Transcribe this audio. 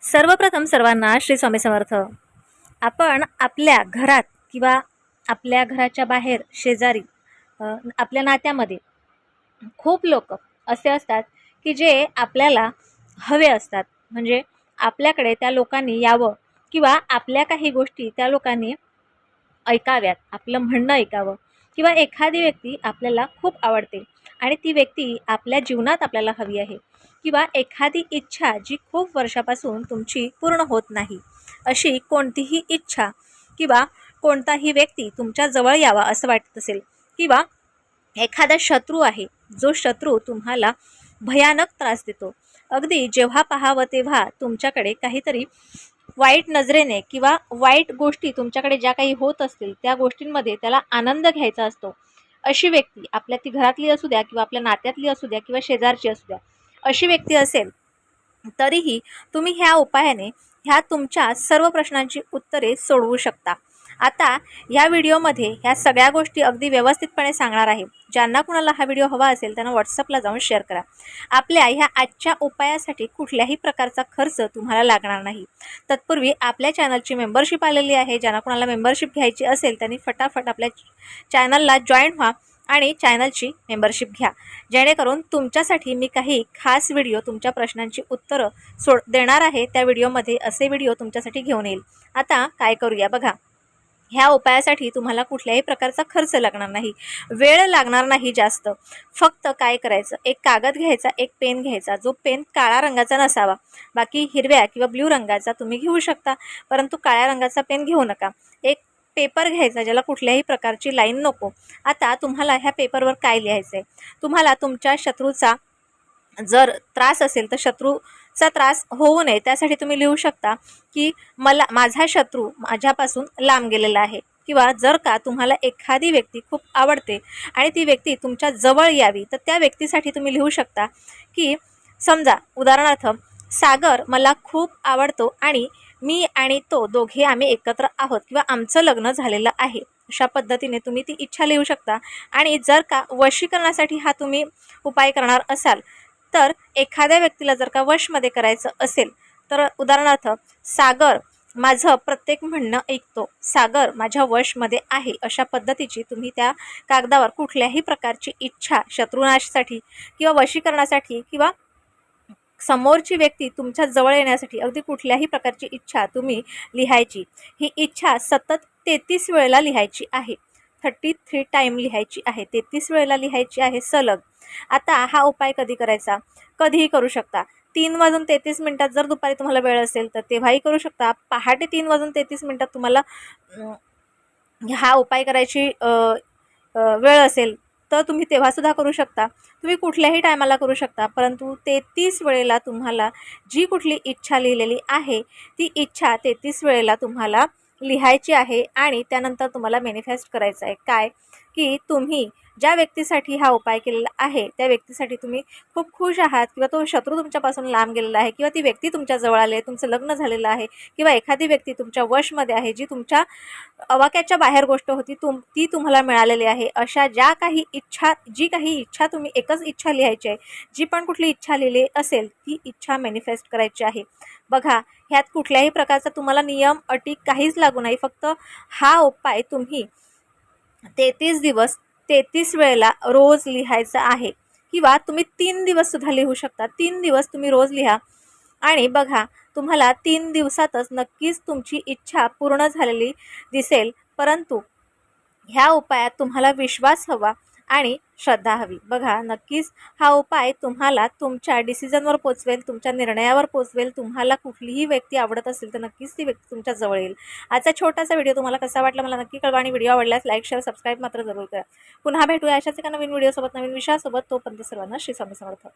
सर्वप्रथम सर्वांना श्री स्वामी समर्थ. आपण आपल्या घरात किंवा आपल्या घराच्या बाहेर शेजारी आपल्या नात्यामध्ये खूप लोक असे असतात की जे आपल्याला हवे असतात. म्हणजे आपल्याकडे त्या लोकांनी यावं किंवा आपल्या काही गोष्टी त्या लोकांनी ऐकाव्यात, आपलं म्हणणं ऐकावं. किंवा एखादी व्यक्ती आपल्याला खूप आवडते आणि ती व्यक्ती आपल्या जीवनात आपल्याला हवी आहे. किंवा एखादी इच्छा जी खूप वर्षापासून तुमची पूर्ण होत नाही, अशी कोणतीही इच्छा किंवा कोणताही व्यक्ती तुमच्या जवळ यावा असं वाटत असेल. किंवा एखादा शत्रू आहे, जो शत्रू तुम्हाला भयानक त्रास देतो. अगदी जेव्हा पाहावं तेव्हा तुमच्याकडे काहीतरी वाईट नजरेने किंवा वाईट गोष्टी तुमच्याकडे ज्या काही होत असतील त्या गोष्टींमध्ये त्याला आनंद घ्यायचा असतो. अशी व्यक्ती आपल्या ती घरातली असू द्या किंवा आपल्या नात्यातली असू द्या किंवा शेजारची असू द्या, अशी व्यक्ती असेल तरीही तुम्ही ह्या उपायाने ह्या तुमच्या सर्व प्रश्नांची उत्तरे सोडवू शकता. आता ह्या व्हिडिओमध्ये ह्या सगळ्या गोष्टी अगदी व्यवस्थितपणे सांगणार आहे. ज्यांना कुणाला हा व्हिडिओ हवा असेल त्यांना व्हॉट्सअपला जाऊन शेअर करा. आपल्या ह्या आजच्या उपायासाठी कुठल्याही प्रकारचा खर्च तुम्हाला लागणार नाही. तत्पूर्वी आपल्या चॅनलची मेंबरशिप आलेली आहे. ज्यांना कुणाला मेंबरशिप घ्यायची असेल त्यांनी फटाफट आपल्या चॅनलला जॉईन व्हा आणि चॅनलची मेंबरशिप घ्या, जेणेकरून तुमच्यासाठी मी काही खास व्हिडिओ तुमच्या प्रश्नांची उत्तरं देणार आहे. त्या व्हिडिओमध्ये असे व्हिडिओ तुमच्यासाठी घेऊन येईल. आता काय करूया बघा. ह्या उपायासाठी तुम्हाला कुठल्याही प्रकारचा खर्च लागणार नाही, वेळ लागणार नाही जास्त. फक्त काय करायचं, एक कागद घ्यायचा, एक पेन घ्यायचा. जो पेन काळा रंगाचा नसावा, बाकी हिरव्या किंवा ब्ल्यू रंगाचा तुम्ही घेऊ शकता, परंतु काळ्या रंगाचा पेन घेऊ नका. एक पेपर घ्यायचा ज्याला कुठल्याही प्रकारची लाईन नको. आता तुम्हाला ह्या पेपरवर काय लिहायचं आहे, तुम्हाला तुमच्या शत्रूचा जर त्रास असेल तर शत्रूचा त्रास होऊ नये त्यासाठी तुम्ही लिहू शकता की माझा शत्रू माझ्यापासून लांब गेलेला आहे. किंवा जर का तुम्हाला एखादी व्यक्ती खूप आवडते आणि ती व्यक्ती तुमच्या जवळ यावी, तर त्या व्यक्तीसाठी तुम्ही लिहू शकता की समजा उदाहरणार्थ सागर मला खूप आवडतो आणि मी आणि तो दोघे आम्ही एकत्र आहोत किंवा आमचं लग्न झालेलं आहे. अशा पद्धतीने तुम्ही ती इच्छा लिहू शकता. आणि जर का वशीकरणासाठी हा तुम्ही उपाय करणार असाल, तर एखाद्या व्यक्तीला जर का वशमध्ये करायचं असेल तर उदाहरणार्थ सागर माझं प्रत्येक म्हणणं ऐकतो, सागर माझ्या वशमध्ये आहे, अशा पद्धतीची तुम्ही त्या कागदावर कुठल्याही प्रकारची इच्छा शत्रुनाशासाठी किंवा वशीकरणासाठी किंवा समोरची व्यक्ती तुमच्या जवळ येण्यासाठी अगदी कुठल्याही प्रकारची इच्छा तुम्ही लिहायची. ही इच्छा सतत 33 वेळेला लिहायची आहे. 33 टाईम लिहायची आहे, 33 वेळेला लिहायची आहे सलग. आता हा उपाय कधी करायचा, कधीही करू शकता. 3:33 जर दुपारी तुम्हाला वेळ असेल तर तेव्हाही करू शकता. पहाटे 3:33 तुम्हाला हा उपाय करायची वेळ असेल तर तुम्ही तेव्हासुद्धा करू शकता. तुम्ही कुठल्याही टायमाला करू शकता, परंतु 33 वेळेला तुम्हाला जी कुठली इच्छा लिहिलेली आहे ती इच्छा 33 वेळेला तुम्हाला लिहायची आहे. आणि त्यानंतर तुम्हाला मॅनिफेस्ट करायचं आहे काय, की तुम्ही ज्या व्यक्तीसाठी हा उपाय केलेला आहे त्या व्यक्तीसाठी तुम्ही खूप खुश आहात किंवा तो शत्रू तुमच्यापासून लांब गेलेला आहे किंवा ती व्यक्ती तुमच्या जवळ आली आहे, तुमचं लग्न झालेलं आहे किंवा एखादी व्यक्ती तुमच्या वशमध्ये आहे जी तुमच्या अवाक्याच्या बाहेर गोष्ट होती ती तुम्हाला मिळालेली आहे. अशा जी काही इच्छा तुम्ही एकच इच्छा लिहायची आहे. जी पण कुठली इच्छा लिहिली असेल ती इच्छा मॅनिफेस्ट करायची आहे. बघा, ह्यात कुठल्याही प्रकारचा तुम्हाला नियम अटी काहीच लागू नाही. फक्त हा उपाय तुम्ही 33 दिवस 33 वेळेला रोज लिहायचा आहे. किंवा तुम्ही 3 दिवससुद्धा लिहू शकता. 3 दिवस तुम्ही रोज लिहा आणि बघा, तुम्हाला 3 दिवसातच नक्कीच तुमची इच्छा पूर्ण झालेली दिसेल. परंतु ह्या उपायात तुम्हाला विश्वास हवा आणि श्रद्धा हवी. बघा, नक्कीच हा उपाय तुम्हाला तुमच्या डिसिजनवर पोचवेल, तुमच्या निर्णयावर पोचवेल. तुम्हाला कुठलीही व्यक्ती आवडत असेल तर नक्कीच ती व्यक्ती तुमच्या जवळ येईल. आजचा छोटासा व्हिडिओ तुम्हाला कसा वाटला मला नक्की कळवा आणि व्हिडिओ आवडल्यास लाईक शेअर सबस्क्राईब मात्र जरूर करा. पुन्हा भेटूया अशाच एका नवीन व्हिडिओसोबत, नवीन विषयासोबत. तोपर्यंत सर्वांना श्री स्वामी समर्थ.